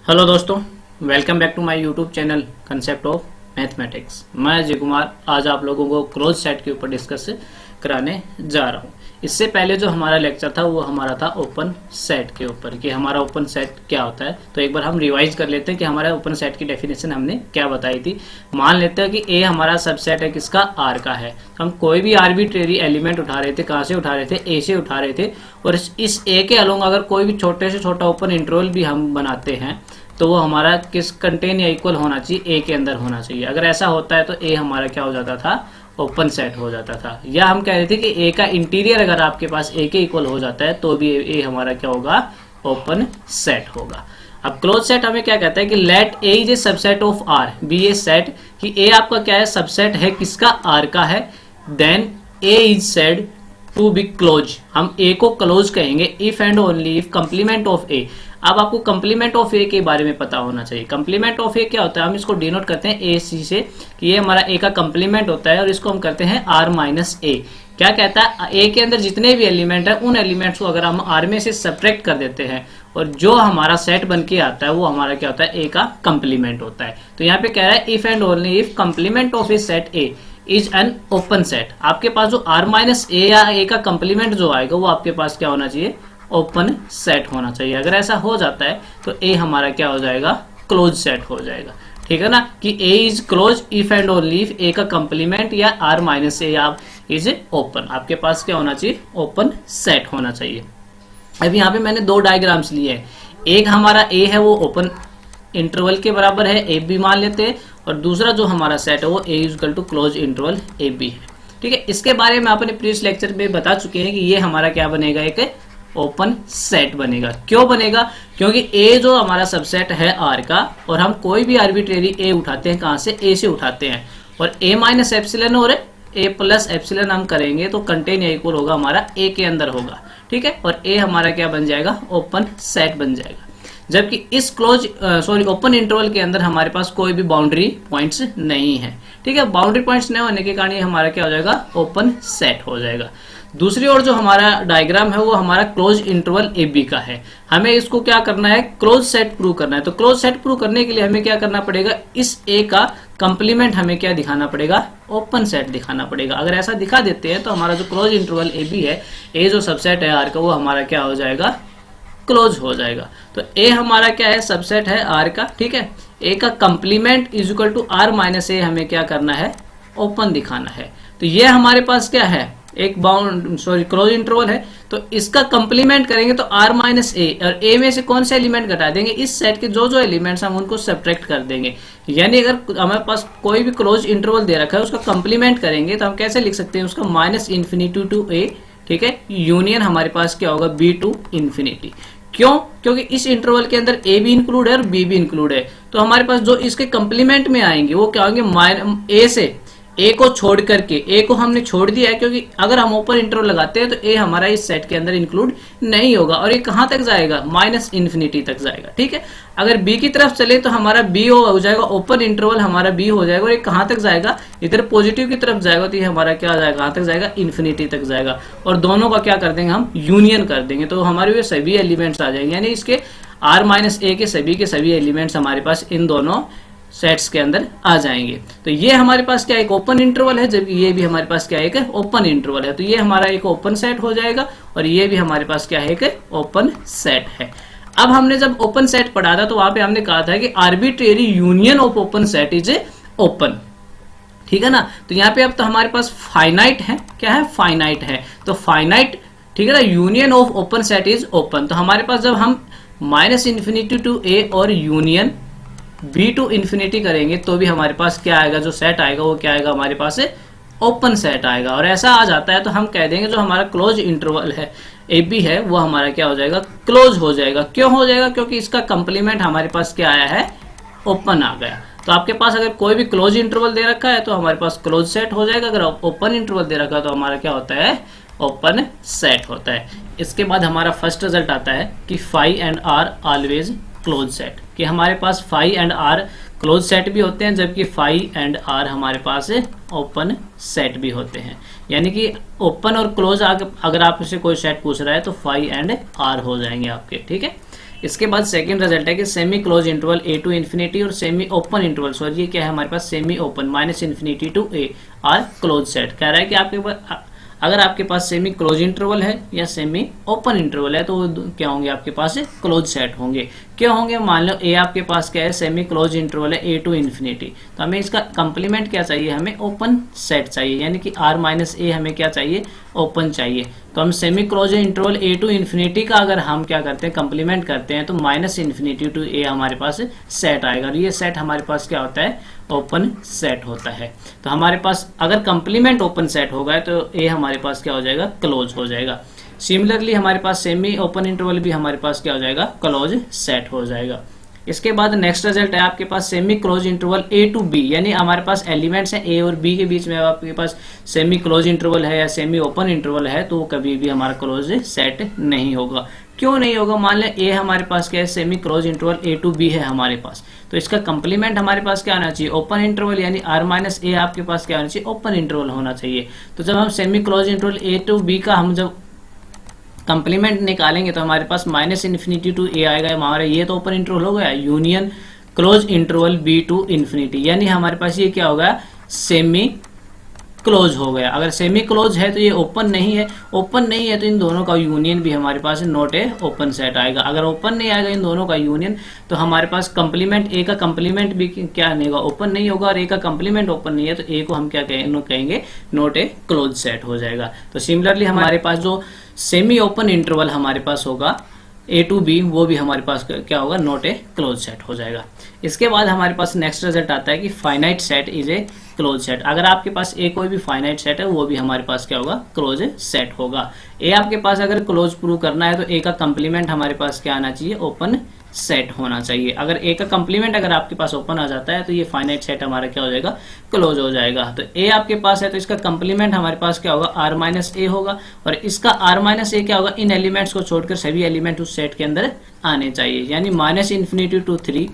Hello दोस्तों, welcome back to my YouTube channel concept of mathematics. मैं अजय कुमार आज आप लोगों को क्लोज सेट के ऊपर डिस्कस कराने जा रहा हूँ। इससे पहले जो हमारा लेक्चर था वो हमारा था ओपन सेट के ऊपर कि हमारा ओपन सेट क्या होता है। तो एक बार हम रिवाइज कर लेते हैं कि हमारा ओपन सेट की डेफिनेशन हमने क्या बताई थी। मान लेते हैं कि ए हमारा सबसेट है किसका, आर का है। तो हम कोई भी आर्बिट्रेरी एलिमेंट उठा रहे थे, कहाँ से उठा रहे थे, ए से उठा रहे थे। और इस ए के अलोंग अगर कोई भी छोटे से छोटा ओपन इंटरवल भी हम बनाते हैं तो वो हमारा किस कंटेन या इक्वल होना चाहिए, ए के अंदर होना चाहिए। अगर ऐसा होता है तो ए हमारा क्या हो जाता था, ओपन सेट हो जाता था। या हम कह रहे थे कि ए का इंटीरियर अगर आपके पास ए के इक्वल हो जाता है तो भी ए हमारा क्या होगा, ओपन सेट होगा। अब क्लोज सेट हमें क्या कहता है कि let A is a subset of R be a set, कि ए आपका क्या है, सबसेट है किसका, आर का है। Then A is said to be close, हम ए को क्लोज कहेंगे if and only if complement of A. अब आपको कंप्लीमेंट ऑफ ए के बारे में पता होना चाहिए। कंप्लीमेंट ऑफ ए क्या होता है, हम इसको डिनोट करते हैं ए सी से कि ये हमारा ए का कंप्लीमेंट होता है और इसको हम करते हैं आर माइनस ए। क्या कहता है, ए के अंदर जितने भी एलिमेंट है उन एलिमेंट्स को अगर हम आर में से सब्ट्रैक्ट कर देते हैं और जो हमारा सेट बन के आता है वो हमारा क्या होता है, ए का कंप्लीमेंट होता है। तो यहाँ पे कह रहा है if and only if complement of A set A is an open set. आपके पास जो आर माइनस ए या ए का कंप्लीमेंट जो आएगा वो आपके पास क्या होना चाहिए, ओपन सेट होना चाहिए। अगर ऐसा हो जाता है तो ए हमारा क्या हो जाएगा, क्लोज सेट हो जाएगा। ठीक है ना, कि A is close if and only if A का कंप्लीमेंट या आर माइनस ए आप इज ओपन। आपके पास क्या होना चाहिए, ओपन सेट होना चाहिए। अब यहाँ पे मैंने दो डायग्राम्स लिए हैं। एक हमारा ए है वो ओपन इंटरवल के बराबर है, ए बी मान लेते हैं, और दूसरा जो हमारा सेट है वो A is equal to close interval A B है। ठीक है, इसके बारे में अपने प्रीवियस लेक्चर में बता चुके हैं कि ये हमारा क्या बनेगा, एक ओपन सेट बनेगा। क्यों बनेगा, क्योंकि ए जो हमारा सबसेट है आर का, और हम कोई भी आर्बिट्रेरी ए उठाते हैं कहां से, ए से उठाते हैं, और ए माइनस एप्सिलन और ए प्लस एप्सिलन हम करेंगे तो कंटेन या इक्वल होगा हमारा ए के अंदर होगा। ठीक है, और ए हमारा क्या बन जाएगा, ओपन सेट बन जाएगा। जबकि इस ओपन इंटरवल के अंदर हमारे पास कोई भी बाउंड्री पॉइंट्स नहीं है। ठीक है, बाउंड्री पॉइंट्स नहीं होने के कारण ये हमारा क्या हो जाएगा, ओपन सेट हो जाएगा। दूसरी ओर जो हमारा डायग्राम है वो हमारा क्लोज इंटरवल ए बी का है। हमें इसको क्या करना है, क्लोज सेट प्रूव करना है। तो क्लोज सेट प्रूव करने के लिए हमें क्या करना पड़ेगा, इस ए का कंप्लीमेंट हमें क्या दिखाना पड़ेगा, ओपन सेट दिखाना पड़ेगा। अगर ऐसा दिखा देते हैं तो हमारा जो क्लोज इंटरवल ए बी है, ए जो सबसेट है आर का, वो हमारा क्या हो जाएगा, क्लोज हो जाएगा। तो ए हमारा क्या है, सबसेट है आर का। ठीक है, ए का complement is equal to R minus A हमें क्या करना है, ओपन दिखाना है। तो ये हमारे पास क्या है, एक क्लोज इंटरवल है। तो इसका कंप्लीमेंट करेंगे तो आर माइनस ए, और ए में से कौन से एलिमेंट घटा देंगे, इस सेट के जो जो एलिमेंट्स हम उनको सब्ट्रैक्ट कर देंगे। यानी अगर हमारे पास कोई भी क्लोज इंटरवल दे रखा है उसका कंप्लीमेंट करेंगे तो हम कैसे लिख सकते हैं, उसका माइनस इन्फिनिटी टू ए। ठीक है, यूनियन हमारे पास क्या होगा, बी टू इन्फिनिटी। क्यों, क्योंकि इस इंटरवल के अंदर ए भी इंक्लूड है और बी भी इंक्लूड है। तो हमारे पास जो इसके कंप्लीमेंट में आएंगे वो क्या होंगे, ए से ए को छोड़ करके, ए को हमने छोड़ दिया है क्योंकि अगर हम ओपन इंटरवल लगाते हैं तो ए हमारा इस सेट के अंदर इंक्लूड नहीं होगा, और ये कहां तक जाएगा, माइनस इन्फिनिटी तक जाएगा। ठीक है, अगर बी की तरफ चले तो हमारा बी हो जाएगा, ओपन इंटरवल हमारा बी हो जाएगा, और ये कहां तक जाएगा, इधर पॉजिटिव की तरफ जाएगा तो ये हमारा क्या जाएगा, कहां तक जाएगा, इन्फिनिटी तक जाएगा। और दोनों का क्या कर देंगे, हम यूनियन कर देंगे, तो हमारे ये सभी एलिमेंट्स आ जाएंगे। यानी इसके आर माइनस ए के सभी एलिमेंट्स हमारे पास इन दोनों सेट्स के अंदर आ जाएंगे। तो ये हमारे पास क्या एक ओपन इंटरवल है, जबकि ये भी हमारे पास क्या है, एक ओपन इंटरवल है। तो ये हमारा एक ओपन सेट हो जाएगा और ये भी हमारे पास क्या है, एक ओपन सेट है। अब हमने जब ओपन सेट पढ़ा था तो वहां पे हमने कहा था कि arbitrary union of open set is open. ठीक है ना, तो यहाँ पे अब तो हमारे पास फाइनाइट है, क्या है, फाइनाइट है। तो फाइनाइट, ठीक है ना, union of open set is open. तो हमारे पास जब हम माइनस इन्फिनिटी टू ए और यूनियन बी टू इन्फिनिटी करेंगे तो भी हमारे पास क्या आएगा, जो सेट आएगा वो क्या आएगा, हमारे पास ओपन सेट आएगा। और ऐसा आ जाता है तो हम कह देंगे जो हमारा क्लोज इंटरवल है ए बी है वो हमारा क्या हो जाएगा, क्लोज हो जाएगा। क्यों हो जाएगा, क्योंकि इसका कंप्लीमेंट हमारे पास क्या आया है, ओपन आ गया। तो आपके पास अगर कोई भी क्लोज इंटरवल दे रखा है तो हमारे पास क्लोज सेट हो जाएगा, अगर ओपन इंटरवल दे रखा है तो हमारा क्या होता है, ओपन सेट होता है। इसके बाद हमारा फर्स्ट रिजल्ट आता है कि phi and R always close set, कि हमारे पास phi and R close set भी होते हैं जबकि फाई एंड आर हमारे पास ओपन सेट भी होते हैं। यानी कि ओपन और क्लोज अगर आपसे कोई सेट पूछ रहा है तो फाई एंड आर हो जाएंगे आपके। ठीक है, इसके बाद सेकंड रिजल्ट है कि semi close interval A to infinity और सेमी ओपन इंटरवल, सॉरी ये क्या है हमारे पास semi open minus infinity to A R close set. कह रहा है कि आपके पास अगर आपके पास सेमी क्लोज इंटरवल है या सेमी ओपन इंटरवल है तो वो क्या होंगे आपके पास क्लोज सेट होंगे। क्या होंगे, मान लो ए आपके पास क्या है सेमी क्लोज इंटरवल है ए टू इन्फिनिटी, तो हमें इसका कंप्लीमेंट क्या चाहिए, हमें ओपन सेट चाहिए, यानी कि आर माइनस ए हमें क्या चाहिए, ओपन चाहिए। तो हम semi close interval A to infinity का अगर हम क्या करते हैं कंप्लीमेंट करते हैं तो माइनस इन्फिनिटी टू ए हमारे पास सेट आएगा और ये सेट हमारे पास क्या होता है, ओपन सेट होता है। तो हमारे पास अगर कंप्लीमेंट ओपन सेट होगा तो ए हमारे पास क्या हो जाएगा, क्लोज हो जाएगा। सिमिलरली हमारे पास सेमी ओपन इंटरवल भी हमारे पास क्या हो जाएगा, क्लोज सेट हो जाएगा। इसके बाद नेक्स्ट रिजल्ट है आपके पास semi close interval A to B, यानी हमारे पास एलिमेंट्स हैं ए और बी के बीच में आपके पास सेमी क्लोज इंटरवल है या सेमी ओपन इंटरवल है तो वो कभी भी हमारा क्लोज सेट नहीं होगा। क्यों नहीं होगा, मान लें ए हमारे पास क्या है semi close interval A to B है हमारे पास, तो इसका कंप्लीमेंट हमारे पास क्या आना चाहिए, ओपन इंटरवल, यानी आर माइनस ए आपके पास क्या होना चाहिए, ओपन इंटरवल होना चाहिए। तो जब हम semi close interval A to B का हम जब कंप्लीमेंट निकालेंगे तो हमारे पास माइनस इन्फिनिटी टू ए आएगा, हमारा ये तो ओपन इंटरवल हो गया, union close interval B to infinity, यानी हमारे पास ये क्या होगा, सेमी क्लोज हो गया। अगर सेमी क्लोज है तो ये ओपन नहीं है, ओपन नहीं है तो इन दोनों का यूनियन भी हमारे पास नॉट ए ओपन सेट आएगा। अगर ओपन नहीं आएगा इन दोनों का यूनियन तो हमारे पास कंप्लीमेंट ए का कंप्लीमेंट भी क्या नहीं होगा, ओपन नहीं होगा, और ए का कंप्लीमेंट ओपन नहीं है तो ए को हम क्या कहेंगे, नॉट ए क्लोज सेट हो जाएगा। तो सिमिलरली हमारे पास जो सेमी ओपन इंटरवल हमारे पास होगा ए टू बी, वो भी हमारे पास क्या होगा, नॉट ए क्लोज सेट हो जाएगा। इसके बाद हमारे पास नेक्स्ट रिजल्ट आता है कि finite set is a close set. अगर आपके पास ए कोई भी फाइनाइट सेट है वो भी हमारे पास क्या होगा, क्लोज सेट होगा। ए आपके पास अगर क्लोज प्रूव करना है तो ए का कंप्लीमेंट हमारे पास क्या आना चाहिए, ओपन सेट होना चाहिए। अगर ए का कंप्लीमेंट अगर आपके पास ओपन आ जाता है तो ये फाइनाइट सेट हमारा क्या हो जाएगा, क्लोज हो जाएगा। तो ए आपके पास है तो इसका कंप्लीमेंट हमारे पास क्या होगा, आर माइनस ए होगा, और इसका आर माइनस ए क्या होगा, इन एलिमेंट्स को छोड़कर सभी एलिमेंट उस सेट के अंदर आने चाहिए, यानी माइनस इन्फिनिटी टू 3,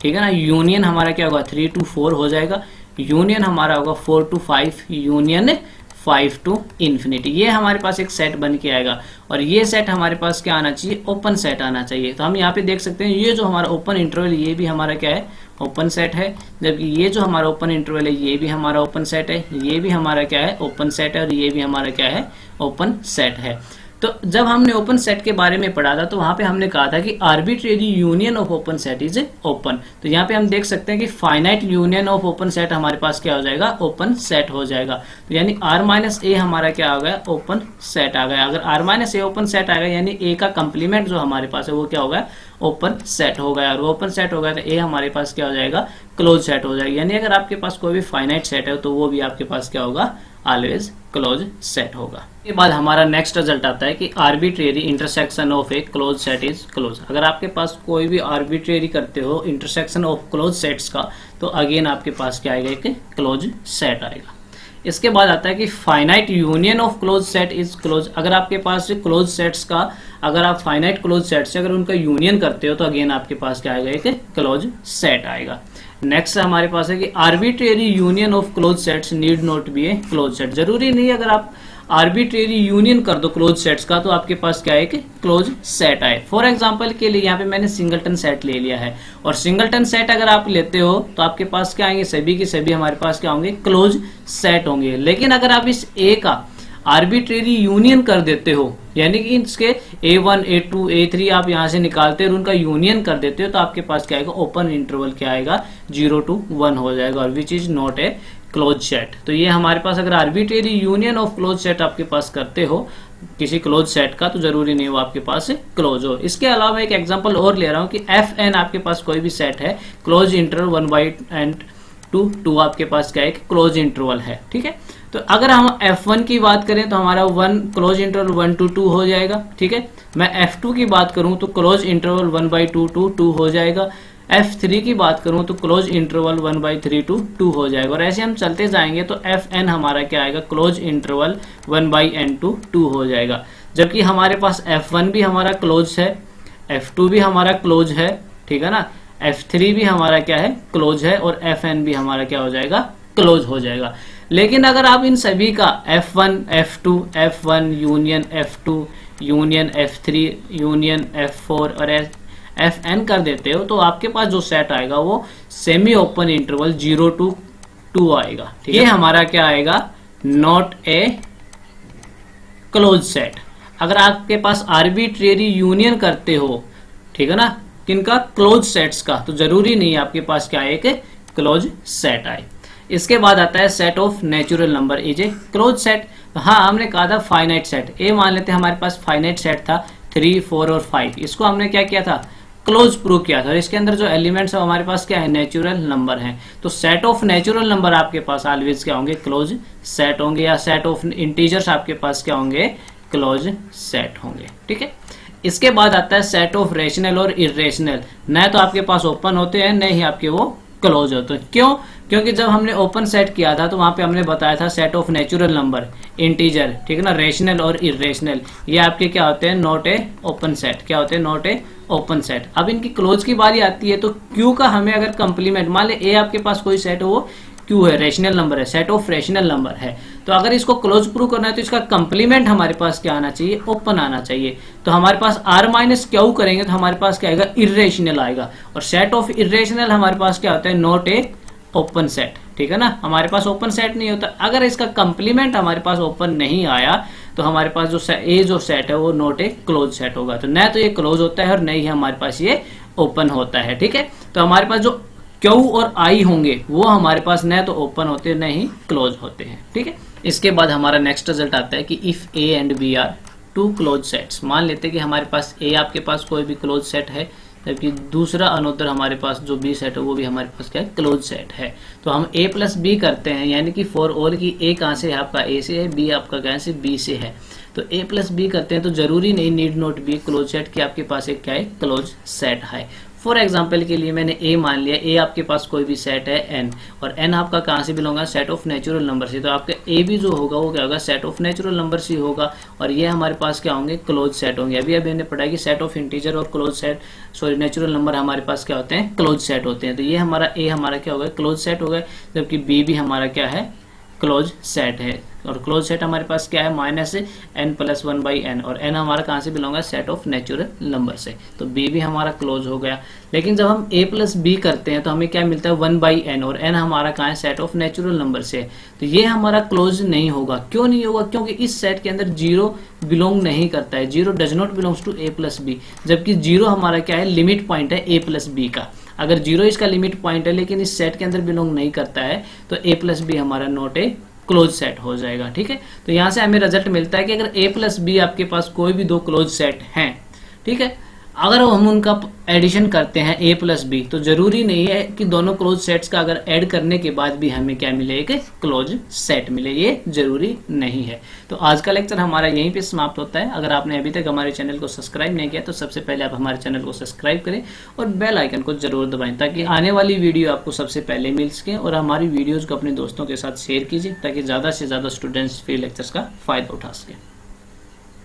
ठीक है ना। यूनियन हमारा क्या होगा, 3 to 4 हो जाएगा, यूनियन हमारा होगा 4 to 5, यूनियन 5 to इन्फिनिटी। ये हमारे पास एक सेट बन के आएगा और ये सेट हमारे पास क्या आना चाहिए, ओपन सेट आना चाहिए। तो हम यहाँ पे देख सकते हैं ये जो हमारा ओपन इंटरवल ये भी हमारा क्या है, ओपन सेट है, जबकि ये जो हमारा ओपन इंटरवल है ये भी हमारा ओपन सेट है, ये भी हमारा क्या है, ओपन सेट है, और ये भी हमारा क्या है, ओपन सेट है। तो जब हमने ओपन सेट के बारे में पढ़ा था तो वहां पे हमने कहा था कि arbitrary union of open set is open. तो यहाँ पे हम देख सकते हैं कि finite union of open set हमारे पास क्या हो जाएगा, ओपन सेट हो जाएगा। तो यानी आर माइनस ए हमारा क्या आ गया, ओपन सेट आ गया। अगर R minus A open set आ गया यानी ए का कंप्लीमेंट जो हमारे पास है वो क्या होगा, ओपन सेट हो गया। और ओपन सेट हो गया तो ए हमारे पास क्या हो जाएगा, क्लोज सेट हो जाएगा। यानी अगर आपके पास कोई भी फाइनाइट सेट है तो वो भी आपके पास क्या होगा, ऑलवेज क्लोज सेट होगा। इसके बाद हमारा नेक्स्ट रिजल्ट आता है कि arbitrary intersection of A close set is close. अगर आपके पास कोई भी आर्बिट्रेरी करते हो इंटरसेक्शन ऑफ क्लोज सेट्स का तो अगेन आपके पास क्या आएगा, एक क्लोज सेट आएगा। इसके बाद आता है कि finite union of close set is close. अगर आपके पास क्लोज सेट्स का, अगर आप फाइनाइट क्लोज सेट से अगर उनका यूनियन करते हो तो अगेन आपके पास क्या आएगा, एक क्लोज सेट आएगा। नेक्स्ट हमारे पास है कि arbitrary union of close sets need not be A close set. जरूरी नहीं अगर आप आर्बिट्रेरी यूनियन कर दो क्लोज सेट्स का तो आपके पास क्या है कि क्लोज सेट आए। फॉर एग्जांपल के लिए यहाँ पे मैंने सिंगलटन सेट ले लिया है और सिंगलटन सेट अगर आप लेते हो तो आपके पास क्या आएंगे, सभी के सभी हमारे पास क्या होंगे, क्लोज सेट होंगे। लेकिन अगर आप इस ए का आर्बिट्रेरी यूनियन कर देते हो यानी कि इसके A1, A2, A3 आप यहां से निकालते हो और उनका यूनियन कर देते हो तो आपके पास क्या आएगा, ओपन इंटरवल क्या आएगा, 0 to 1 हो जाएगा और which is not a close set. तो ये हमारे पास अगर arbitrary union of close set आपके पास करते हो किसी क्लोज सेट का तो जरूरी नहीं वो आपके पास क्लोज हो। इसके अलावा एक एग्जांपल और ले रहा हूं कि Fn आपके पास कोई भी सेट है, क्लोज इंटरवल 1/2 आपके पास क्या है, क्लोज इंटरवल है, ठीक है। तो अगर हम F1 की बात करें तो हमारा 1 क्लोज इंटरवल 1 to 2 हो जाएगा, ठीक है। मैं F2 की बात करूं तो क्लोज इंटरवल 1/2 to 2 हो जाएगा। F3 की बात करूं तो क्लोज इंटरवल 1/3 to 2 हो जाएगा और ऐसे हम चलते जाएंगे तो Fn हमारा क्या आएगा, क्लोज इंटरवल 1/n to 2 हो जाएगा। जबकि हमारे पास F1 भी हमारा क्लोज है, F2 भी हमारा क्लोज है, ठीक है ना, F3 भी हमारा क्या है, क्लोज है और Fn भी हमारा क्या हो जाएगा, क्लोज हो जाएगा। लेकिन अगर आप इन सभी का F1, F2, F1 union F2 union F3 union F4 और Fn कर देते हो तो आपके पास जो सेट आएगा वो सेमी ओपन इंटरवल 0 to 2 आएगा। ठीक है, ये हमारा क्या आएगा, नॉट ए क्लोज सेट। अगर आपके पास आर्बिट्रेरी यूनियन करते हो, ठीक है ना, किनका, क्लोज सेट्स का, तो जरूरी नहीं है आपके पास क्या है, एक क्लोज सेट आए। इसके बाद आता है set of natural number is a close set. हाँ, हमने कहा था फाइनाइट सेट, ए मान लेते हैं हमारे पास फाइनाइट सेट था 3, 4 और 5, इसको हमने क्या किया था, क्लोज प्रूव किया था। और इसके अंदर जो एलिमेंट्स है हमारे पास क्या है, नेचुरल नंबर है। तो सेट ऑफ नेचुरल नंबर आपके पास ऑलवेज क्या होंगे, क्लोज सेट होंगे, या सेट ऑफ इंटीजर्स आपके पास क्या होंगे, क्लोज सेट होंगे। ठीक है, इसके बाद आता है सेट ऑफ रेशनल और इरेशनल। न तो आपके पास ओपन होते हैं, न ही आपके वो क्लोज होते हैं। क्यों? क्योंकि जब हमने ओपन सेट किया था तो वहां पे हमने बताया था set of natural number, integer, ठीक है ना, रेशनल और इरेशनल, ये आपके क्या होते हैं, नॉट ए ओपन सेट। क्या होते हैं, नॉट ए ओपन सेट। अब इनकी क्लोज की बारी आती है तो क्यू का हमें अगर कंप्लीमेंट, मान ले ए आपके पास कोई सेट हो, वो क्यू है, रेशनल नंबर है, सेट ऑफ रेशनल नंबर है, तो अगर इसको क्लोज प्रूव करना है तो इसका कंप्लीमेंट हमारे पास क्या आना चाहिए, ओपन आना चाहिए। तो हमारे पास आर माइनस क्यू करेंगे तो हमारे पास क्या आएगा, इरेशनल आएगा। और सेट ऑफ इरेशनल हमारे पास क्या होता है, नॉट ए ओपन सेट। ठीक है ना, हमारे पास ओपन सेट नहीं होता। अगर इसका कंप्लीमेंट हमारे पास ओपन नहीं आया तो हमारे पास जो सेट है वो नॉट ए क्लोज सेट होगा। तो न तो ये क्लोज होता है और न ही हमारे पास ये ओपन होता है। ठीक है, तो हमारे पास जो क्यू और आई होंगे वो हमारे पास न तो ओपन होते हैं न ही क्लोज होते हैं। ठीक है, इसके बाद हमारा नेक्स्ट रिजल्ट आता है कि if A and B are two close sets. मान लेते हैं कि हमारे पास ए आपके पास कोई भी क्लोज सेट है, जबकि दूसरा अनोदर हमारे पास जो बी सेट है वो भी हमारे पास क्या है, क्लोज सेट है। तो हम ए प्लस बी करते हैं, यानी कि फॉर ऑल की ए कहाँ से है, आपका ए से है, बी आपका कहाँ से, बी से है। तो ए प्लस बी करते हैं तो जरूरी नहीं, need not be close set कि आपके पास एक क्या है, क्लोज सेट है। फॉर एग्जाम्पल के लिए मैंने ए मान लिया, ए आपके पास कोई भी सेट है एन, और एन आपका कहाँ से बिलोंग है, सेट ऑफ नेचुरल नंबर से। तो आपका ए भी जो होगा वो क्या होगा, सेट ऑफ नेचुरल नंबर से होगा, और ये हमारे पास क्या होंगे, क्लोज सेट होंगे। अभी हमने पढ़ा कि सेट ऑफ इंटीजर और close set, sorry natural number हमारे पास क्या होते हैं, क्लोज सेट होते हैं। तो ये हमारा ए हमारा क्या होगा, क्लोज सेट होगा, जबकि बी भी हमारा क्या है, क्लोज सेट है। और क्लोज सेट हमारे पास क्या है, minus N plus 1 by N, और एन हमारा कहाँ से बिलोंग है, सेट ऑफ नेचुरल नंबर से। तो बी भी हमारा क्लोज हो गया। लेकिन जब हम ए प्लस बी करते हैं तो हमें क्या मिलता है, 1 बाई एन, और एन हमारा कहाँ है, सेट ऑफ नेचुरल नंबर से। तो ये हमारा क्लोज नहीं होगा। क्यों नहीं होगा, क्योंकि इस सेट के अंदर जीरो बिलोंग नहीं करता है, zero does not belongs to A plus B, जबकि जीरो हमारा क्या है, लिमिट पॉइंट है ए प्लस बी का। अगर जीरो इसका लिमिट पॉइंट है लेकिन इस सेट के अंदर बिलोंग नहीं करता है तो ए प्लस बी हमारा नॉट ए क्लोज सेट हो जाएगा। ठीक है, तो यहां से हमें रिजल्ट मिलता है कि अगर ए प्लस बी आपके पास कोई भी दो क्लोज सेट हैं, ठीक है, अगर हम उनका एडिशन करते हैं ए प्लस बी, तो जरूरी नहीं है कि दोनों क्लोज सेट्स का अगर ऐड करने के बाद भी हमें क्या मिले, एक क्लोज सेट मिले, ये जरूरी नहीं है। तो आज का लेक्चर हमारा यहीं पे समाप्त होता है। अगर आपने अभी तक हमारे चैनल को सब्सक्राइब नहीं किया तो सबसे पहले आप हमारे चैनल को सब्सक्राइब करें और बेल आइकन को जरूर दबाएं, ताकि आने वाली वीडियो आपको सबसे पहले मिल सके। और हमारी वीडियोज को अपने दोस्तों के साथ शेयर कीजिए ताकि ज़्यादा से ज़्यादा स्टूडेंट्स फ्री लेक्चर्स का फायदा उठा सकें।